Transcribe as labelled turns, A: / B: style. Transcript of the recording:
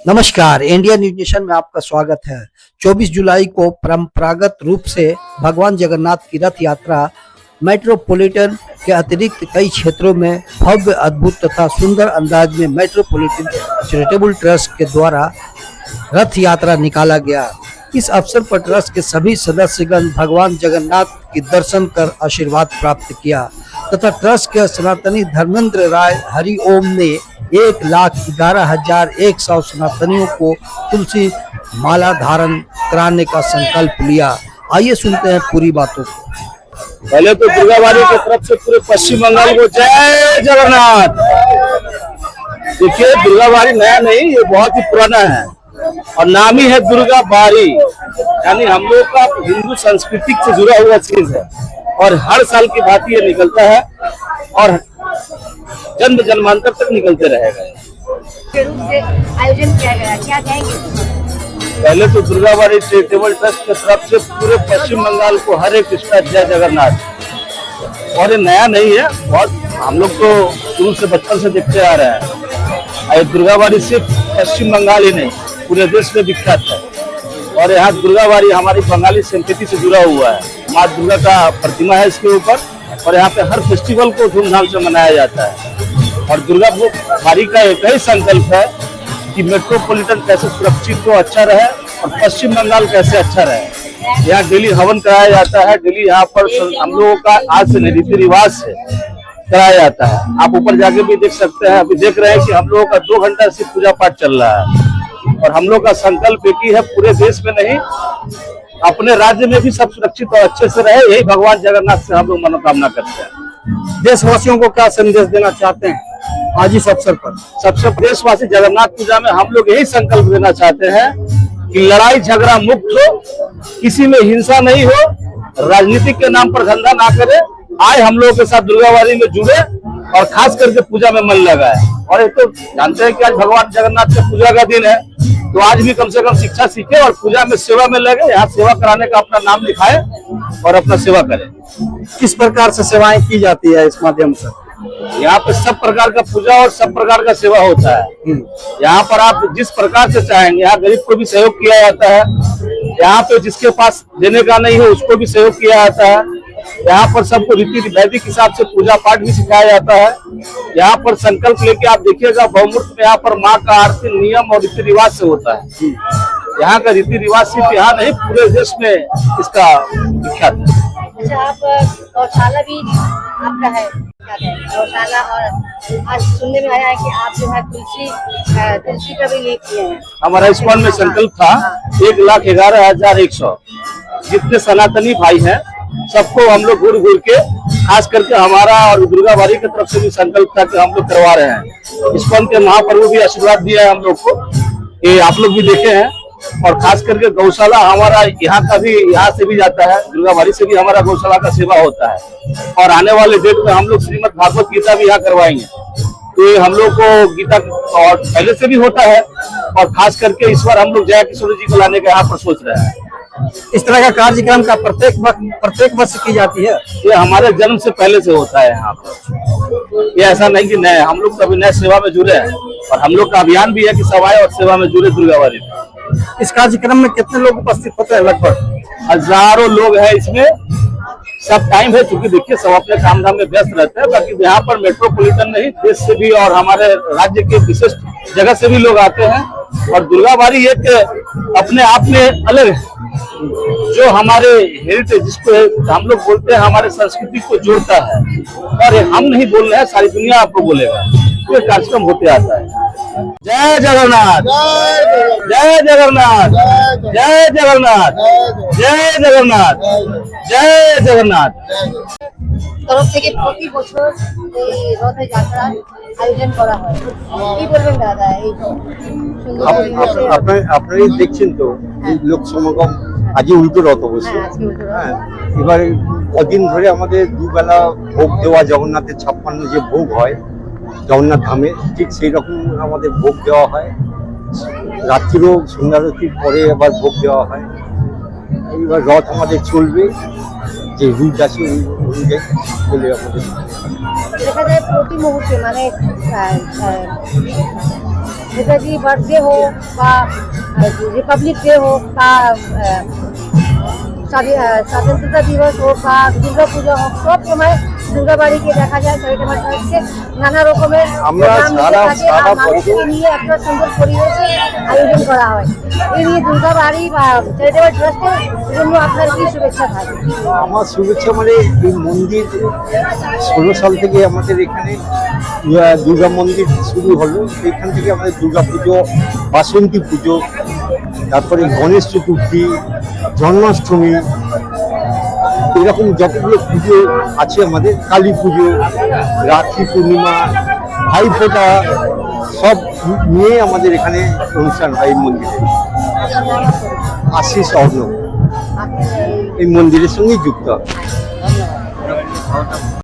A: नमस्कार, India news nation में आपका स्वागत है। 24 जुलाई को परंपरागत रूप से भगवान जगन्नाथ की रथ यात्रा मेट्रोपॉलिटन के अतिरिक्त कई क्षेत्रों में भव्य, अद्भुत तथा सुंदर अंदाज में मेट्रोपॉलिटन चैरिटेबल ट्रस्ट के द्वारा रथ यात्रा निकाला गया। इस अवसर पर ट्रस्ट के सभी सदस्यगण भगवान जगन्नाथ के दर्शन कर आशीर्वाद प्राप्त किया तथा ट्रस्ट के सनातनी धर्मेंद्र राय हरि ओम ने 1,11,100 सनातनियों को तुलसी माला धारण कराने का संकल्प लिया। आइए सुनते हैं पूरी बातों को।
B: पहले तो दुर्गाबाड़ी की तरफ से पूरे पश्चिम बंगाल को जय जगन्नाथ। देखिए, दुर्गाबाड़ी नया नहीं, ये बहुत ही पुराना है और नाम ही है दुर्गा बाड़ी, यानी हम लोग का हिंदू संस्कृति से जुड़ा हुआ चीज है और हर साल की भांति ये निकलता है और जन्म जन्मांतर तक निकलते रहेगा।
C: आयोजन किया गया, क्या कहेंगे?
B: पहले तो दुर्गाबाड़ी चैरिटेबल ट्रस्ट की तरफ से पूरे पश्चिम बंगाल को हरे कृष्णा जय जगन्नाथ। और ये नया नहीं है, बहुत हम लोग तो शुरू से बचपन से देखते आ रहे हैं। दुर्गाबाड़ी सिर्फ पश्चिम बंगाल ही नहीं, पूरे देश में विख्यात है। और यहाँ दुर्गाबाड़ी हमारी बंगाली संस्कृति से जुड़ा हुआ है। माँ दुर्गा का प्रतिमा है इसके ऊपर और यहाँ पे हर फेस्टिवल को धूमधाम से मनाया जाता है। और दुर्गा बाड़ी का एक ही संकल्प है कि मेट्रोपॉलिटन कैसे सुरक्षित हो, अच्छा रहे और पश्चिम बंगाल कैसे अच्छा रहे। यहाँ डेली हवन कराया जाता है, डेली यहाँ पर हम लोगों का आज से रीति रिवाज से कराया जाता है। आप ऊपर जाके भी देख सकते हैं, अभी देख रहे हैं कि हम लोगों का 2 घंटा से पूजा पाठ चल रहा है। और हम लोग का संकल्प एक ही है, पूरे देश में नहीं अपने राज्य में भी सब सुरक्षित और अच्छे से रहे, यही भगवान जगन्नाथ से हम लोग मनोकामना करते हैं।
A: देशवासियों को क्या संदेश देना चाहते हैं आज इस अवसर पर?
B: सबसे देशवासी जगन्नाथ पूजा में हम लोग यही संकल्प देना चाहते हैं कि लड़ाई झगड़ा मुक्त हो, किसी में हिंसा नहीं हो, राजनीति के नाम पर धंधा ना करे, आए हम लोगों के साथ दुर्गाबाड़ी में जुड़े और खास करके पूजा में मन लगाए। और एक तो जानते हैं कि आज भगवान जगन्नाथ के पूजा का दिन है, तो आज भी कम से कम शिक्षा सीखे और पूजा में सेवा में लगे, यहाँ सेवा कराने का अपना नाम लिखाए और अपना सेवा करें।
A: किस प्रकार से सेवाएं की जाती है इस माध्यम से?
B: यहाँ पे सब प्रकार का पूजा और सब प्रकार का सेवा होता है। यहाँ पर आप जिस प्रकार से चाहेंगे, यहाँ गरीब को भी सहयोग किया जाता है, यहाँ पे जिसके पास देने का नहीं है उसको भी सहयोग किया जाता है। यहाँ पर सबको रीति वैदिक हिसाब से पूजा पाठ भी सिखाया जाता है। यहाँ पर संकल्प लेके आप देखिएगा, बहुमूर्त में यहाँ पर माँ का आरती नियम और रीति रिवाज से होता है। यहाँ का रीति रिवाज सिर्फ यहाँ नहीं, पूरे देश में इसका विख्यात है।
C: अच्छा, आप गौशाला भी आपका है, क्या है गौशाला? और आज सुनने में आया है कि आप जो है तुलसी का भी ये किए हैं।
B: हमारा इस्कॉन में संकल्प था 1,11,100 जितने सनातनी भाई हैं सबको हम लोग घूर के, खास करके हमारा और दुर्गाबाड़ी की तरफ से भी संकल्प था कि हम लोग करवा रहे हैं। इस्कॉन के महाप्रभु भी आशीर्वाद दिया है हम लोग को, ये आप लोग भी देखे हैं। और खास करके गौशाला हमारा यहाँ का भी, यहाँ से भी जाता है, दुर्गाबाड़ी से भी हमारा गौशाला का सेवा होता है। और आने वाले डेट में हम लोग श्रीमद् भागवत गीता भी यहाँ करवाएंगे। तो ये हम लोग को गीता और पहले से भी होता है और खास करके इस बार हम लोग जया किशोर जी को लाने का यहाँ पर सोच रहे हैं।
A: इस तरह का कार्यक्रम का प्रत्येक वर्ष की जाती है?
B: ये हमारे जन्म से पहले से होता है यहाँ पर। ये ऐसा नहीं कि नए, हम लोग कभी नए सेवा में जुड़े हैं और हम लोग का अभियान भी है कि सब आए और सेवा में जुड़े दुर्गाबाड़ी में।
A: इस कार्यक्रम में कितने लोग उपस्थित होते हैं? लगभग
B: हजारों लोग हैं इसमें। सब टाइम है, क्योंकि देखिए सब अपने काम धाम में व्यस्त रहते हैं। बाकी यहाँ पर मेट्रोपॉलिटन नहीं, देश से भी और हमारे राज्य के विशिष्ट जगह से भी लोग आते हैं। और दुर्गाबाड़ी एक अपने आप में अलग है, जो हमारे हेरिटेज, जिसको हम लोग बोलते हैं, हमारे संस्कृति को जोड़ता है। और हम नहीं बोल रहे हैं, सारी दुनिया आपको बोलेगा। ये कार्यक्रम होते आता है। जय जगन्नाथ, जय जगन्नाथ, जय जगन्नाथ, जय जगन्नाथ, जय जगन्नाथ।
C: তরফ থেকে প্রতি বছর এই রথযাত্রা আয়োজন করা হয়, কি বলবেন দাদা? এই
D: আপনারা দেখছেন তো এই লোক সমাগম, আজই উল্টো রথ অবশ্য। হ্যাঁ, এবারে কদিন ধরে আমাদের দুবেলা ভোগ দেওয়া, জগন্নাথের 56 যে ভোগ হয় জগন্নাথ ধামে, ঠিক সেই রকম আমাদের ভোগ দেওয়া হয়। রাত্রিরও সন্ধ্যারতির পরে আবার ভোগ দেওয়া হয়। এইবার রথ আমাদের চলবে যে রুট আছে ওই অনুযায়ী চলে আমাদের।
C: দেখা যায় প্রতি মুহূর্তে মানে নেতাজি বার্থডে হোক বা রিপাবলিক ডে হোক বা স্বাধীনতা দিবস হোক বা দুর্গা পূজা হোক, সব সময় দুর্গা বাড়িকে দেখা যায় চ্যারিটেবল ট্রাস্টে নানা রকমের
D: আমরা
C: প্রোগ্রাম নিয়ে
D: সারা
C: থাকে আর মানুষকে
D: বছর
C: নিয়ে একটা সুন্দর পরিবেশে আয়োজন করা হয়। এই নিয়ে দুর্গা বাড়ি বা চ্যারিটেবল ট্রাস্টের জন্য আপনার কি শুভেচ্ছা থাকে?
D: আমার শুভেচ্ছা মানে এই মন্দির 16 সাল থেকে আমাদের এখানে দুর্গা মন্দির শুরু হলো। এখান থেকে আমাদের দুর্গা পুজো, বাসন্তী পুজো, তারপরে গণেশ চতুর্থী, জন্মাষ্টমী, এরকম যতগুলো পুজো আছে আমাদের, কালী পুজো, রাখি পূর্ণিমা, ভাইফোঁটা, সব নিয়ে আমাদের এখানে অনুষ্ঠান হয় এই মন্দিরে। আশিস অর্ণব এই মন্দিরের সঙ্গে যুক্ত।
C: ধন্যবাদ।